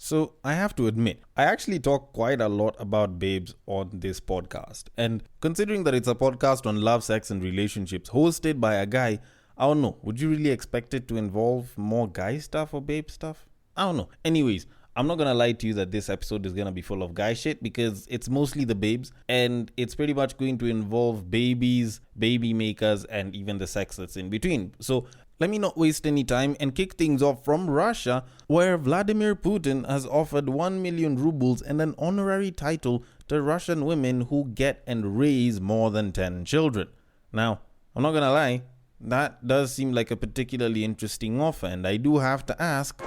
So I have to admit, I actually talk quite a lot about babes on this podcast. And considering that it's a podcast on love, sex, and relationships hosted by a guy, I don't know, would you really expect it to involve more guy stuff or babe stuff? I don't know. Anyways, I'm not going to lie to you that this episode is going to be full of guy shit because it's mostly the babes and it's pretty much going to involve babies, baby makers, and even the sex that's in between. So let me not waste any time and kick things off from Russia, where Vladimir Putin has offered 1 million rubles and an honorary title to Russian women who get and raise more than 10 children. Now, I'm not going to lie, that does seem like a particularly interesting offer, and I do have to ask...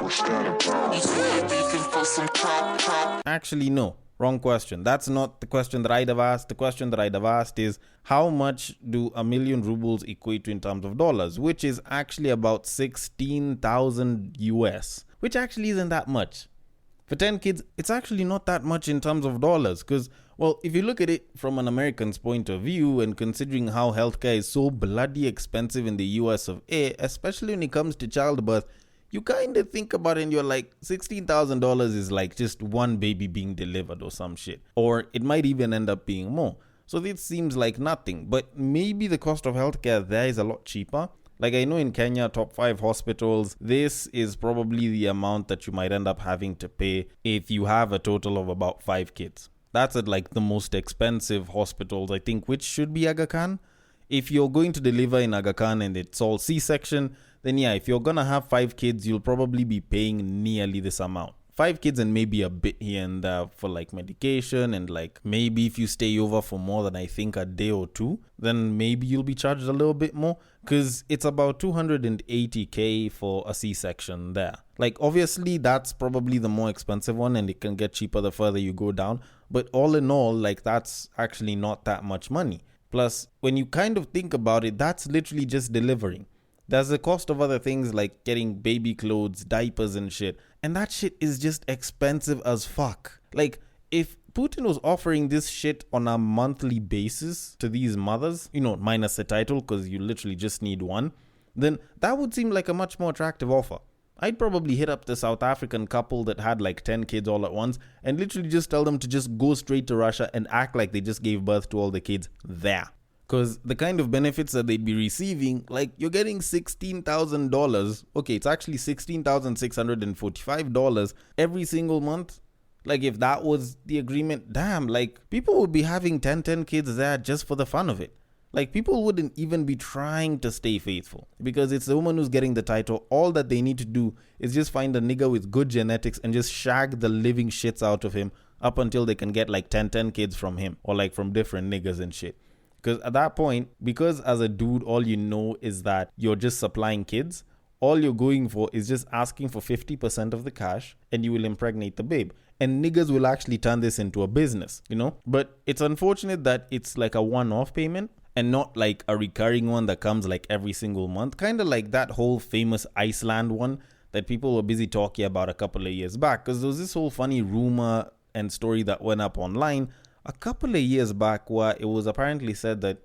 Actually, no. Wrong question. That's not the question that I'd have asked. The question that I'd have asked is, how much do 1 million rubles equate to in terms of dollars? Which is actually about 16,000 US. Which actually isn't that much. For 10 kids, it's actually not that much in terms of dollars. Because, well, if you look at it from an American's point of view, and considering how healthcare is so bloody expensive in the US of A, especially when it comes to childbirth, you kind of think about it and you're like, $16,000 is like just one baby being delivered or some shit. Or it might even end up being more. So this seems like nothing. But maybe the cost of healthcare there is a lot cheaper. Like I know in Kenya, top 5 hospitals, this is probably the amount that you might end up having to pay if you have a total of about 5 kids. That's at like the most expensive hospitals, I think, which should be Aga Khan. If you're going to deliver in Aga Khan and it's all C-section, then yeah, if you're gonna have 5 kids, you'll probably be paying nearly this amount. 5 kids and maybe a bit here and there for like medication, and like maybe if you stay over for more than I think a day or 2, then maybe you'll be charged a little bit more, because it's about 280k for a C-section there. Like obviously that's probably the more expensive one and it can get cheaper the further you go down, but all in all, like that's actually not that much money. Plus, when you kind of think about it, that's literally just delivering. There's the cost of other things like getting baby clothes, diapers and shit. And that shit is just expensive as fuck. Like, if Putin was offering this shit on a monthly basis to these mothers, minus the title because you literally just need one, then that would seem like a much more attractive offer. I'd probably hit up the South African couple that had like 10 kids all at once and literally just tell them to just go straight to Russia and act like they just gave birth to all the kids there. Because the kind of benefits that they'd be receiving, like you're getting $16,000. Okay, it's actually $16,645 every single month. Like if that was the agreement, damn, like people would be having 10 kids there just for the fun of it. Like people wouldn't even be trying to stay faithful because it's the woman who's getting the title. All that they need to do is just find a nigga with good genetics and just shag the living shits out of him up until they can get like 10 kids from him or like from different niggas and shit. Because at that point, because as a dude, all you know is that you're just supplying kids, all you're going for is just asking for 50% of the cash and you will impregnate the babe. And niggas will actually turn this into a business, But it's unfortunate that it's like a one-off payment and not like a recurring one that comes like every single month. Kind of like that whole famous Iceland one that people were busy talking about a couple of years back. Because there was this whole funny rumor and story that went up online a couple of years back where it was apparently said that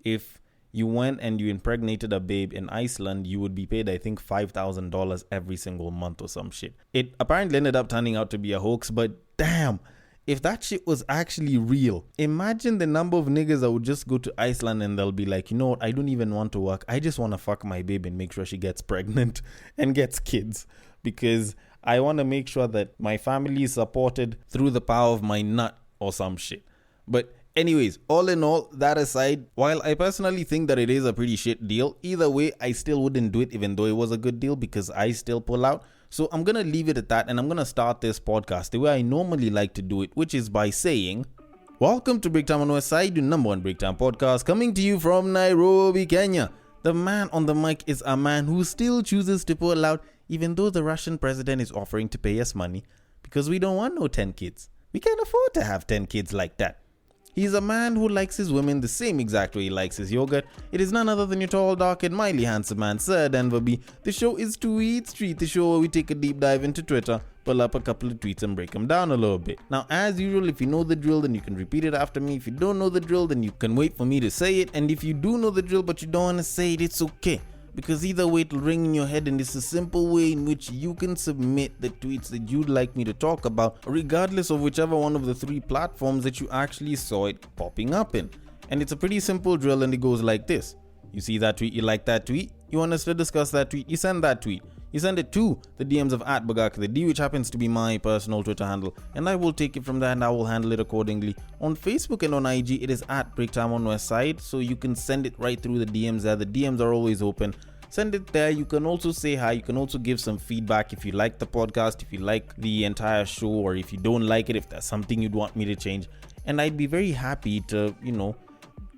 if you went and you impregnated a babe in Iceland, you would be paid, I think, $5,000 every single month or some shit. It apparently ended up turning out to be a hoax, but damn, if that shit was actually real, imagine the number of niggas that would just go to Iceland and they'll be like, you know what, I don't even want to work. I just want to fuck my babe and make sure she gets pregnant and gets kids because I want to make sure that my family is supported through the power of my nut or some shit. But anyways, all in all, that aside, while I personally think that it is a pretty shit deal, either way, I still wouldn't do it even though it was a good deal because I still pull out. So I'm going to leave it at that and I'm going to start this podcast the way I normally like to do it, which is by saying, welcome to Breaktime on Westside, your number one breakdown podcast coming to you from Nairobi, Kenya. The man on the mic is a man who still chooses to pull out even though the Russian president is offering to pay us money because we don't want no 10 kids. We can't afford to have 10 kids like that. He's a man who likes his women the same exact way he likes his yogurt. It is none other than your tall, dark, and mildly handsome man, Sir Denver B. The show is Tweetstreet, the show where we take a deep dive into Twitter, pull up a couple of tweets and break them down a little bit. Now, as usual, if you know the drill, then you can repeat it after me. If you don't know the drill, then you can wait for me to say it. And if you do know the drill but you don't want to say it, it's okay. because either way it'll ring in your head, and it's a simple way in which you can submit the tweets that you'd like me to talk about, regardless of whichever one of the 3 platforms that you actually saw it popping up in. And it's a pretty simple drill, and it goes like this. You see that tweet, you like that tweet, you want us to discuss that tweet, you send that tweet. You send it to the DMs of @BagakTheD, which happens to be my personal Twitter handle, and I will take it from there and I will handle it accordingly. On Facebook and on IG, it is @BreakTimeOnWestside, so you can send it right through the DMs there. The DMs are always open. Send it there. You can also say hi. You can also give some feedback if you like the podcast, if you like the entire show, or if you don't like it, if there's something you'd want me to change. And I'd be very happy to,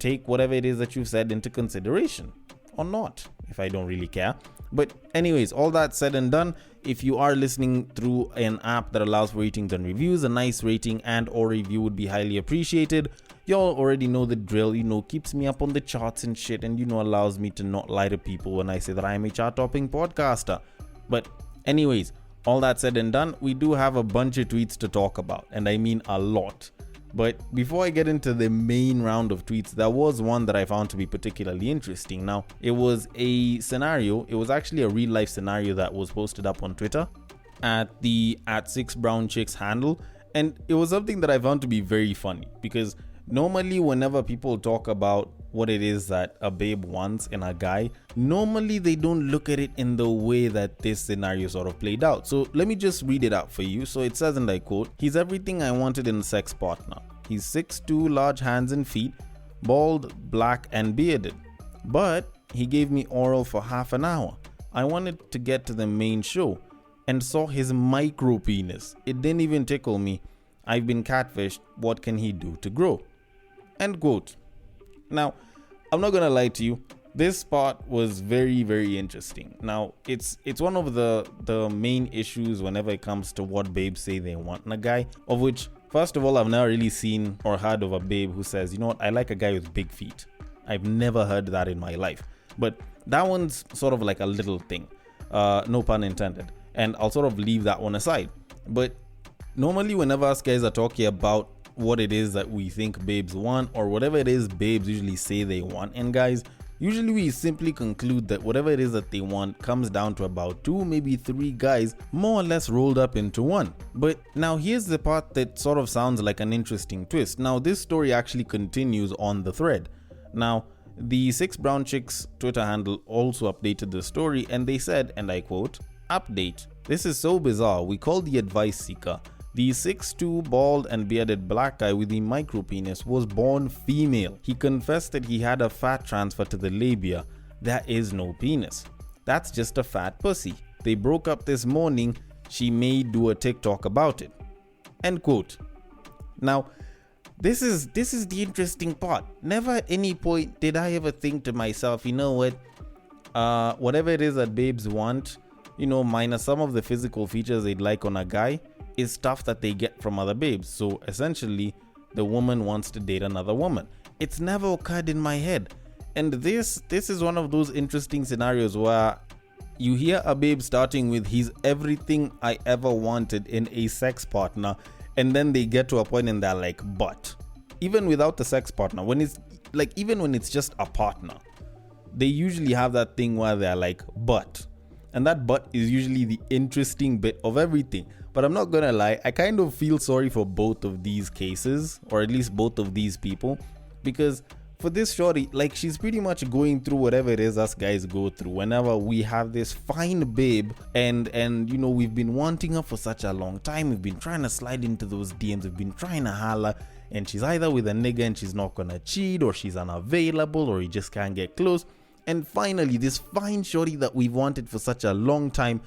take whatever it is that you've said into consideration, or not, if I don't really care. But anyways, all that said and done, if you are listening through an app that allows for ratings and reviews, a nice rating and or review would be highly appreciated. Y'all already know the drill, keeps me up on the charts and shit, and allows me to not lie to people when I say that I am a chart-topping podcaster. But anyways, all that said and done, we do have a bunch of tweets to talk about, and I mean a lot. But before I get into the main round of tweets, there was one that I found to be particularly interesting. Now, it was a scenario. It was actually a real life scenario that was posted up on Twitter at the @6brownchicks handle. And it was something that I found to be very funny, because normally whenever people talk about what it is that a babe wants in a guy, normally they don't look at it in the way that this scenario sort of played out. So let me just read it out for you. So it says, and I quote, "He's everything I wanted in a sex partner. He's 6'2", large hands and feet, bald, black and bearded. But he gave me oral for half an hour. I wanted to get to the main show and saw his micro penis. It didn't even tickle me. I've been catfished. What can he do to grow?" End quote. Now, I'm not gonna lie to you, this part was very, very interesting. Now, it's one of the main issues whenever it comes to what babes say they want in a guy, of which, first of all, I've never really seen or heard of a babe who says, you know what, I like a guy with big feet. I've never heard that in my life. But that one's sort of like a little thing, no pun intended. And I'll sort of leave that one aside. But normally whenever us guys are talking about what it is that we think babes want, or whatever it is babes usually say they want, and guys, usually we simply conclude that whatever it is that they want comes down to about 2, maybe 3 guys more or less rolled up into one. But now here's the part that sort of sounds like an interesting twist. Now this story actually continues on the thread. Now the 6brownchicks Twitter handle also updated the story, and they said, and I quote, "Update. This is so bizarre. We called the advice seeker. The 6'2", bald and bearded black guy with the micro penis was born female. He confessed that he had a fat transfer to the labia. There is no penis. That's just a fat pussy. They broke up this morning. She may do a TikTok about it." End quote. Now, this is the interesting part. Never at any point did I ever think to myself, you know what, whatever it is that babes want, minus some of the physical features they'd like on a guy, is stuff that they get from other babes. So essentially, the woman wants to date another woman. It's never occurred in my head. And this is one of those interesting scenarios where you hear a babe starting with, "He's everything I ever wanted in a sex partner," and then they get to a point and they're like, "But," even without the sex partner, when it's like, even when it's just a partner, they usually have that thing where they're like, "But," and that "but" is usually the interesting bit of everything. But I'm not gonna lie, I kind of feel sorry for both of these cases, or at least both of these people, because for this shorty, like, she's pretty much going through whatever it is us guys go through whenever we have this fine babe, and we've been wanting her for such a long time. We've been trying to slide into those DMs, we've been trying to holler, and she's either with a nigga and she's not gonna cheat, or she's unavailable, or he just can't get close. And finally, this fine shorty that we've wanted for such a long time,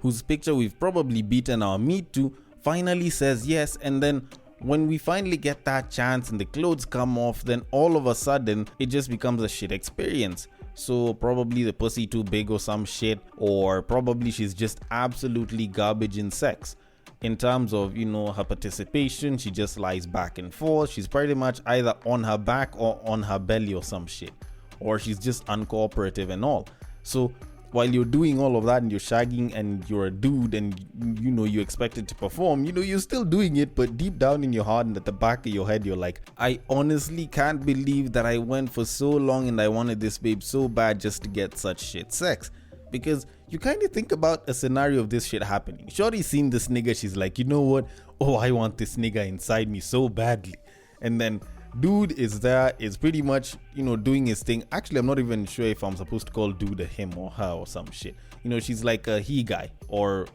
whose picture we've probably beaten our meat to, finally says yes. And then when we finally get that chance and the clothes come off, then all of a sudden it just becomes a shit experience. So probably the pussy too big or some shit, or probably she's just absolutely garbage in sex. In terms of, her participation, she just lies back and forth. She's pretty much either on her back or on her belly or some shit, or she's just uncooperative and all. So while you're doing all of that and you're shagging and you're a dude and you expect it to perform, you're still doing it, but deep down in your heart and at the back of your head, you're like, I honestly can't believe that I went for so long and I wanted this babe so bad just to get such shit sex. Because you kind of think about a scenario of this shit happening. Shorty's seen this nigga, she's like, you know what? Oh, I want this nigga inside me so badly. And then dude is there, is pretty much, doing his thing. Actually, I'm not even sure if I'm supposed to call dude a him or her or some shit. She's like a he guy or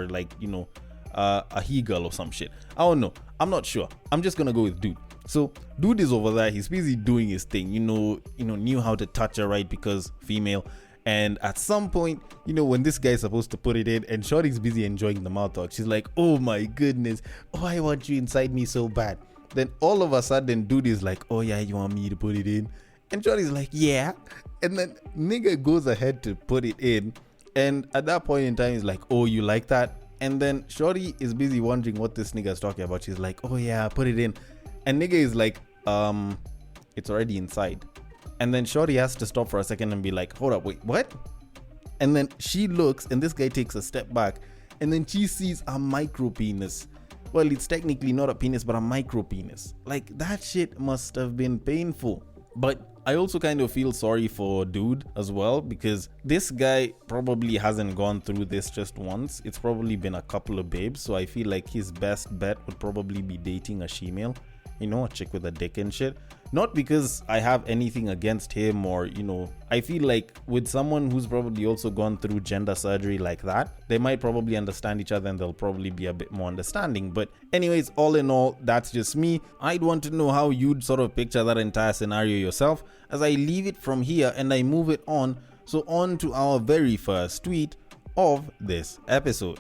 like, a he girl or some shit. I don't know. I'm not sure. I'm just gonna go with dude. So dude is over there. He's busy doing his thing. Knew how to touch her right because female. And at some point, when this guy's supposed to put it in and Shorty's busy enjoying the mouth talk, she's like, oh my goodness, oh, I want you inside me so bad. Then all of a sudden, dude is like, oh yeah, you want me to put it in? And Shorty's like, yeah. And then nigga goes ahead to put it in. And at that point in time, he's like, oh, you like that? And then Shorty is busy wondering what this nigga's talking about. She's like, oh yeah, put it in. And nigga is like, it's already inside. And then Shorty has to stop for a second and be like, hold up, wait, what? And then she looks and this guy takes a step back and then she sees a micro penis. Well, it's technically not a penis, but a micro penis. Like, that shit must have been painful. But I also kind of feel sorry for dude as well, because this guy probably hasn't gone through this just once. It's probably been a couple of babes. So I feel like his best bet would probably be dating a she-male. A chick with a dick and shit. Not because I have anything against him or, I feel like with someone who's probably also gone through gender surgery like that, they might probably understand each other and they'll probably be a bit more understanding. But anyways, all in all, that's just me. I'd want to know how you'd sort of picture that entire scenario yourself as I leave it from here and I move it on. So on to our very first tweet of this episode.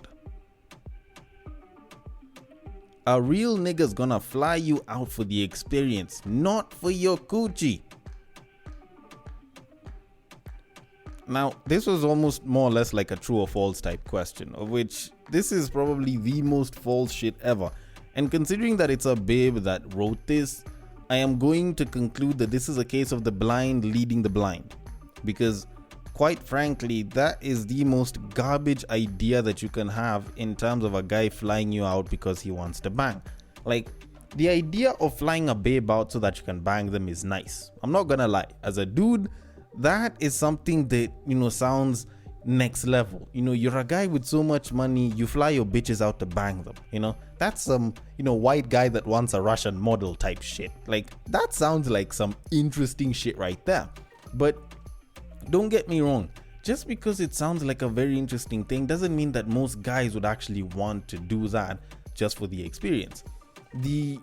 A real nigga's gonna fly you out for the experience, not for your coochie. Now, this was almost more or less like a true or false type question, of which this is probably the most false shit ever. And considering that it's a babe that wrote this, I am going to conclude that this is a case of the blind leading the blind. Because quite frankly, that is the most garbage idea that you can have in terms of a guy flying you out because he wants to bang. Like, the idea of flying a babe out so that you can bang them is nice. I'm not gonna lie. As a dude, that is something that, sounds next level. You're a guy with so much money, you fly your bitches out to bang them. That's some, white guy that wants a Russian model type shit. Like, that sounds like some interesting shit right there. But don't get me wrong, just because it sounds like a very interesting thing doesn't mean that most guys would actually want to do that just for the experience. The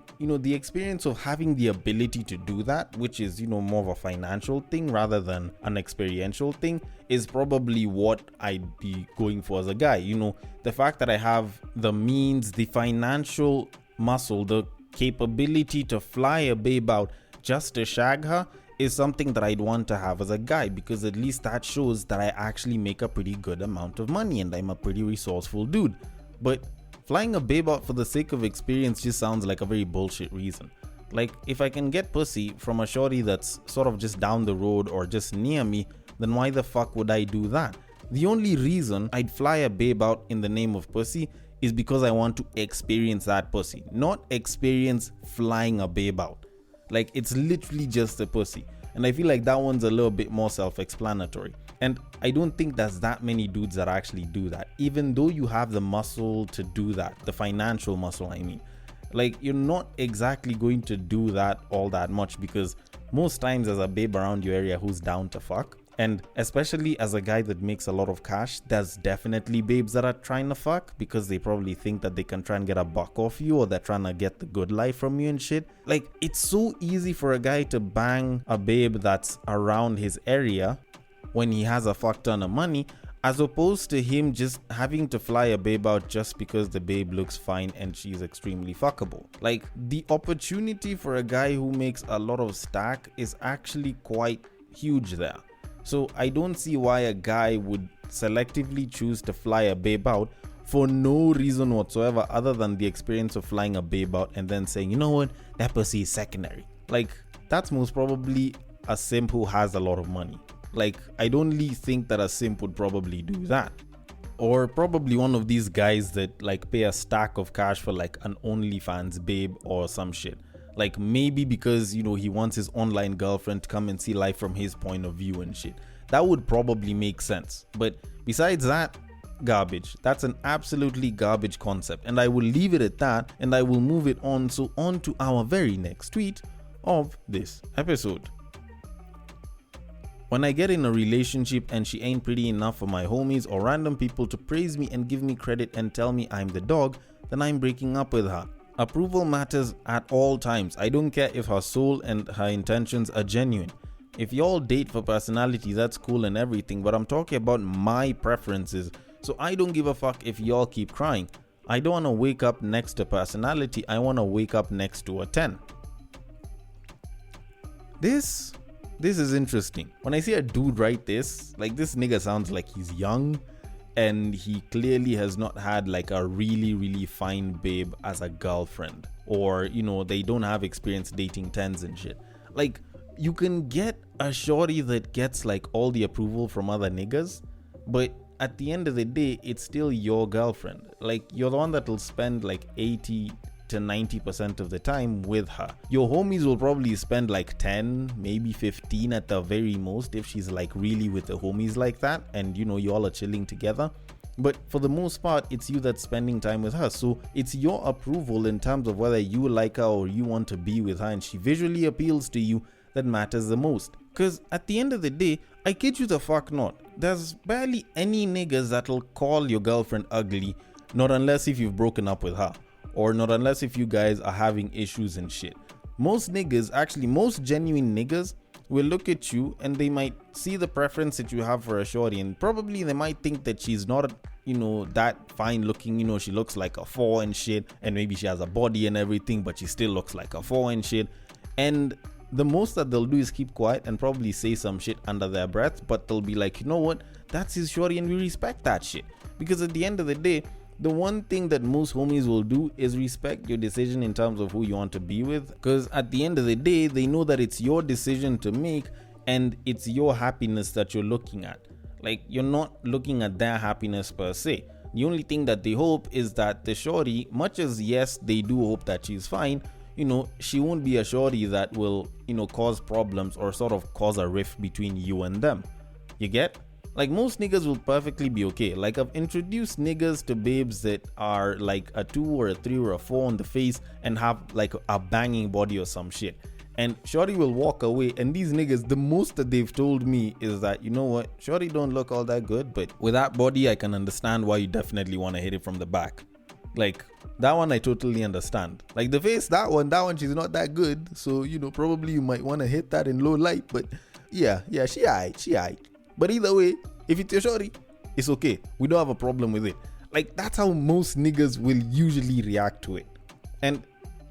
experience of having the ability to do that, which is, more of a financial thing rather than an experiential thing, is probably what I'd be going for as a guy. The fact that I have the means, the financial muscle, the capability to fly a babe out just to shag her is something that I'd want to have as a guy, because at least that shows that I actually make a pretty good amount of money and I'm a pretty resourceful dude. But flying a babe out for the sake of experience just sounds like a very bullshit reason. Like, if I can get pussy from a shorty that's sort of just down the road or just near me, then why the fuck would I do that? The only reason I'd fly a babe out in the name of pussy is because I want to experience that pussy, not experience flying a babe out. Like, it's literally just a pussy. And I feel like that one's a little bit more self-explanatory. And I don't think there's that many dudes that actually do that, even though you have the muscle to do that, the financial muscle, I mean. Like, you're not exactly going to do that all that much, because most times there's a babe around your area who's down to fuck. And especially as a guy that makes a lot of cash, there's definitely babes that are trying to fuck because they probably think that they can try and get a buck off you, or they're trying to get the good life from you and shit. Like, it's so easy for a guy to bang a babe that's around his area when he has a fuck ton of money, as opposed to him just having to fly a babe out just because the babe looks fine and she's extremely fuckable. Like, the opportunity for a guy who makes a lot of stack is actually quite huge there. So I don't see why a guy would selectively choose to fly a babe out for no reason whatsoever other than the experience of flying a babe out and then saying, you know what, that pussy is secondary. Like, that's most probably a simp who has a lot of money. Like, I'd only think that a simp would probably do that. Or probably one of these guys that like pay a stack of cash for like an OnlyFans babe or some shit. Like maybe because, you know, he wants his online girlfriend to come and see life from his point of view and shit. That would probably make sense. But besides that, garbage. That's an absolutely garbage concept. And I will leave it at that and I will move it on. So on to our very next tweet of this episode. When I get in a relationship and she ain't pretty enough for my homies or random people to praise me and give me credit and tell me I'm the dog, then I'm breaking up with her. Approval matters at all times. I don't care if her soul and her intentions are genuine. If y'all date for personality, that's cool and everything, but I'm talking about my preferences. So I don't give a fuck if y'all keep crying. I don't want to wake up next to personality. I want to wake up next to a 10. This is interesting. When I see a dude write this, like this nigga sounds like he's young and he clearly has not had like a really fine babe as a girlfriend, or you know, they don't have experience dating 10s and shit. Like you can get a shorty that gets like all the approval from other niggas, but at the end of the day, it's still your girlfriend. Like you're the one that will spend like 80 to 90% of the time with her. Your homies will probably spend like 10, maybe 15 at the very most if she's like really with the homies like that and you know you all are chilling together. But for the most part, it's you that's spending time with her. So it's your approval in terms of whether you like her or you want to be with her and she visually appeals to you that matters the most. Because at the end of the day, I kid you the fuck not, there's barely any niggas that'll call your girlfriend ugly, not unless if you've broken up with her. Or not unless if you guys are having issues and shit. Most niggas, actually most genuine niggas, will look at you and they might see the preference that you have for a shorty and probably they might think that she's not, you know, that fine looking, you know, she looks like a 4 and shit, and maybe she has a body and everything, but she still looks like a 4 and shit. And the most that they'll do is keep quiet and probably say some shit under their breath, but they'll be like, you know what, that's his shorty and we respect that shit. Because at the end of the day, the one thing that most homies will do is respect your decision in terms of who you want to be with, because at the end of the day, they know that it's your decision to make and it's your happiness that you're looking at. Like, you're not looking at their happiness per se. The only thing that they hope is that the shorty, much as yes, they do hope that she's fine, you know, she won't be a shorty that will, you know, cause problems or sort of cause a rift between you and them. You get? Like most niggas will perfectly be okay. Like I've introduced niggas to babes that are like a 2 or a 3 or a 4 on the face and have like a banging body or some shit. And shorty will walk away and these niggas, the most that they've told me is that, you know what, shorty don't look all that good, but with that body I can understand why you definitely want to hit it from the back. Like that one I totally understand. Like the face, that one she's not that good, so you know probably you might want to hit that in low light, but yeah, she aight. But either way, if it's your shorty, it's okay. We don't have a problem with it. Like, that's how most niggas will usually react to it. And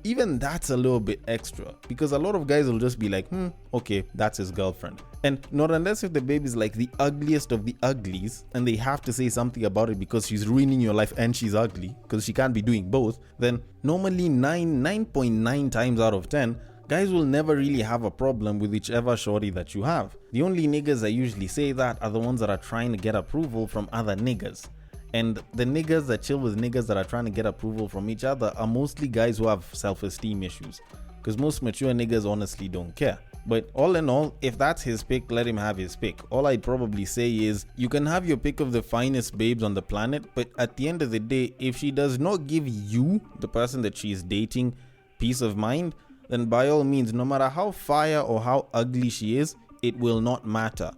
even that's a little bit extra. Because a lot of guys will just be like, okay, that's his girlfriend. And not unless if the baby's like the ugliest of the uglies, and they have to say something about it because she's ruining your life and she's ugly, because she can't be doing both, then normally 9.9 times out of 10, guys will never really have a problem with whichever shorty that you have. The only niggas that usually say that are the ones that are trying to get approval from other niggas. And the niggas that chill with niggas that are trying to get approval from each other are mostly guys who have self-esteem issues. Because most mature niggas honestly don't care. But all in all, if that's his pick, let him have his pick. All I'd probably say is, you can have your pick of the finest babes on the planet, but at the end of the day, if she does not give you, the person that she's dating, peace of mind, then by all means, no matter how fire or how ugly she is, it will not matter.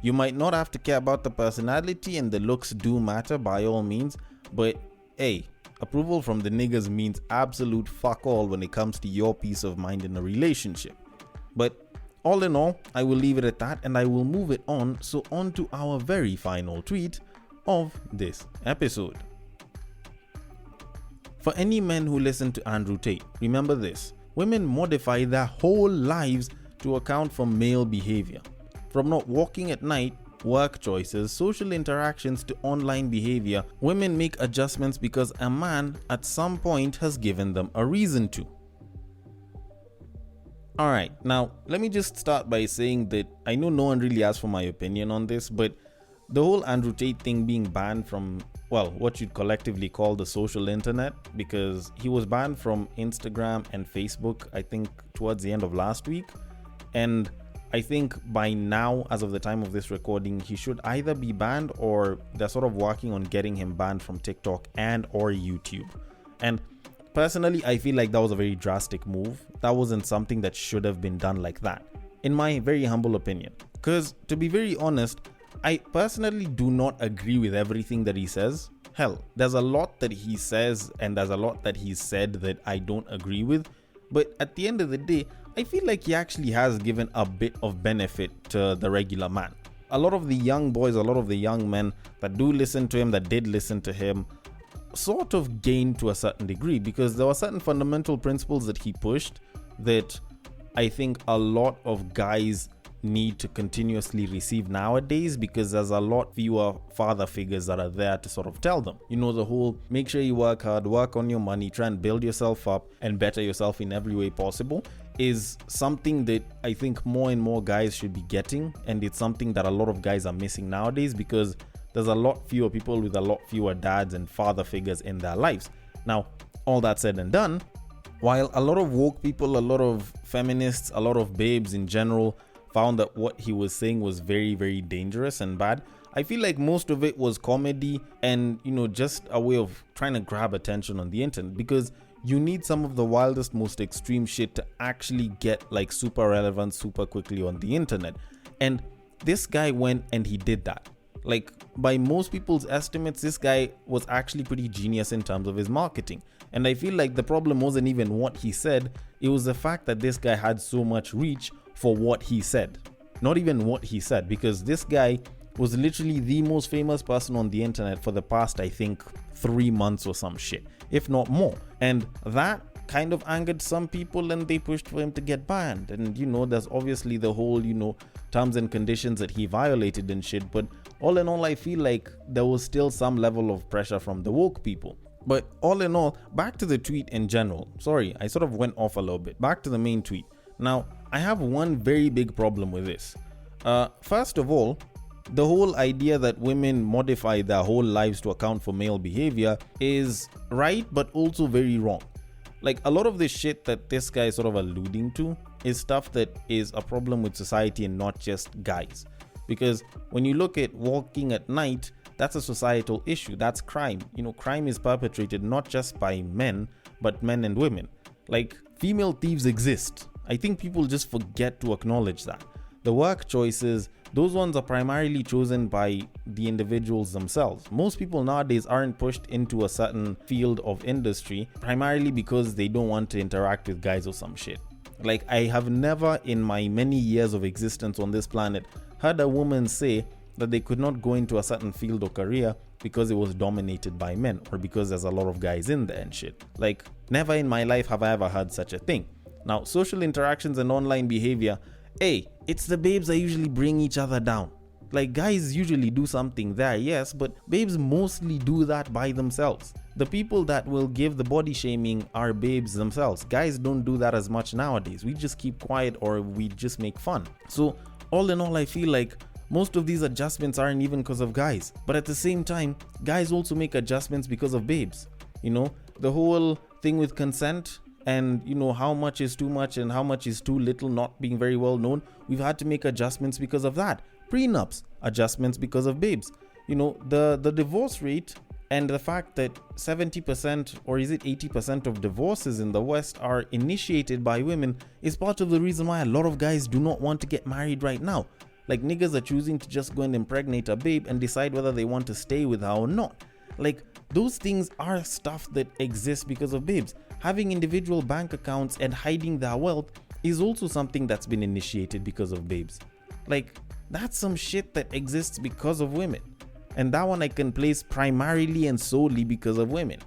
You might not have to care about the personality, and the looks do matter by all means, but hey, approval from the niggas means absolute fuck all when it comes to your peace of mind in a relationship. But all in all, I will leave it at that and I will move it on. So on to our very final tweet of this episode. For any men who listen to Andrew Tate, remember this. Women modify their whole lives to account for male behavior. From not walking at night, work choices, social interactions to online behavior, women make adjustments because a man at some point has given them a reason to. All right, now let me just start by saying that I know no one really asked for my opinion on this, but the whole Andrew Tate thing being banned from, well, what you'd collectively call the social internet, because he was banned from Instagram and Facebook, I think, towards the end of last week. And I think by now, as of the time of this recording, he should either be banned or they're sort of working on getting him banned from TikTok and or YouTube. And personally, I feel like that was a very drastic move. That wasn't something that should have been done like that, in my very humble opinion. Because to be very honest, I personally do not agree with everything that he says. Hell, there's a lot that he says and there's a lot that he said that I don't agree with. But at the end of the day, I feel like he actually has given a bit of benefit to the regular man. A lot of the young boys, a lot of the young men that do listen to him, that did listen to him, sort of gained to a certain degree, because there were certain fundamental principles that he pushed that I think a lot of guys need to continuously receive nowadays, because there's a lot fewer father figures that are there to sort of tell them, you know, the whole make sure you work hard, work on your money, try and build yourself up and better yourself in every way possible, is something that I think more and more guys should be getting. And it's something that a lot of guys are missing nowadays, because there's a lot fewer people with a lot fewer dads and father figures in their lives. Now, all that said and done, while a lot of woke people, a lot of feminists, a lot of babes in general found that what he was saying was very, very dangerous and bad, I feel like most of it was comedy and, you know, just a way of trying to grab attention on the internet, because you need some of the wildest, most extreme shit to actually get like super relevant super quickly on the internet. And this guy went and he did that. Like, by most people's estimates, this guy was actually pretty genius in terms of his marketing. And I feel like the problem wasn't even what he said, it was the fact that this guy had so much reach for what he said. Not even what he said, because this guy was literally the most famous person on the internet for the past, I think, 3 months or some shit, if not more. And that kind of angered some people and they pushed for him to get banned. And, you know, there's obviously the whole, you know, terms and conditions that he violated and shit. But all in all, I feel like there was still some level of pressure from the woke people. But all in all, back to the tweet in general. Sorry, I sort of went off a little bit. Back to the main tweet. Now, I have one very big problem with this. First of all, the whole idea that women modify their whole lives to account for male behavior is right, but also very wrong. Like, a lot of the shit that this guy is sort of alluding to is stuff that is a problem with society and not just guys. Because when you look at walking at night, that's a societal issue. That's crime. You know, crime is perpetrated not just by men, but men and women. Like, female thieves exist. I think people just forget to acknowledge that. The work choices, those ones are primarily chosen by the individuals themselves. Most people nowadays aren't pushed into a certain field of industry primarily because they don't want to interact with guys or some shit. Like, I have never in my many years of existence on this planet heard a woman say that they could not go into a certain field or career because it was dominated by men or because there's a lot of guys in there and shit. Like, never in my life have I ever heard such a thing. Now, social interactions and online behavior, hey, it's the babes that usually bring each other down. Like, guys usually do something there, yes, but babes mostly do that by themselves. The people that will give the body shaming are babes themselves. Guys don't do that as much nowadays. We just keep quiet or we just make fun. So, all in all, I feel like most of these adjustments aren't even because of guys. But at the same time, guys also make adjustments because of babes. You know, the whole thing with consent and, you know, how much is too much and how much is too little not being very well known. We've had to make adjustments because of that. Prenups, adjustments because of babes. You know, the divorce rate and the fact that 70% or is it 80% of divorces in the West are initiated by women is part of the reason why a lot of guys do not want to get married right now. Like, niggas are choosing to just go and impregnate a babe and decide whether they want to stay with her or not. Like, those things are stuff that exists because of babes. Having individual bank accounts and hiding their wealth is also something that's been initiated because of babes. Like, that's some shit that exists because of women. And that one I can place primarily and solely because of women.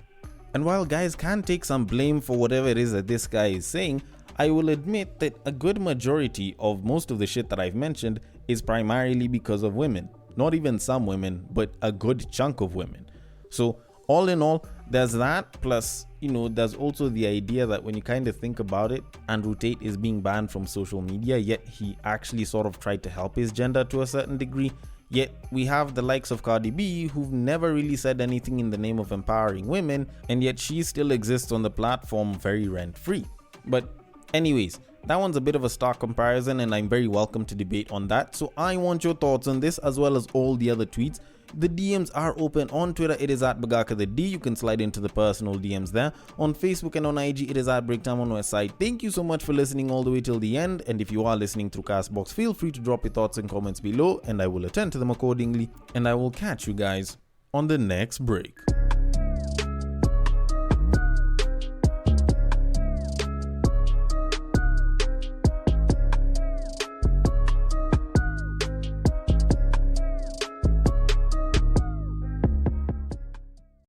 And while guys can take some blame for whatever it is that this guy is saying, I will admit that a good majority of most of the shit that I've mentioned is primarily because of women. Not even some women, but a good chunk of women. So all in all, there's that, plus, there's also the idea that when you kind of think about it, Andrew Tate is being banned from social media, yet he actually sort of tried to help his gender to a certain degree. Yet we have the likes of Cardi B, who've never really said anything in the name of empowering women, and yet she still exists on the platform very rent-free. But anyways, that one's a bit of a stark comparison, and I'm very welcome to debate on that. So I want your thoughts on this as well as all the other tweets. The DMs are open on Twitter. It is at BagakaTheD. You can slide into the personal DMs there. On Facebook and on IG, it is at Breaktime on Westside. Thank you so much for listening all the way till the end. And if you are listening through Castbox, feel free to drop your thoughts and comments below, and I will attend to them accordingly. And I will catch you guys on the next break.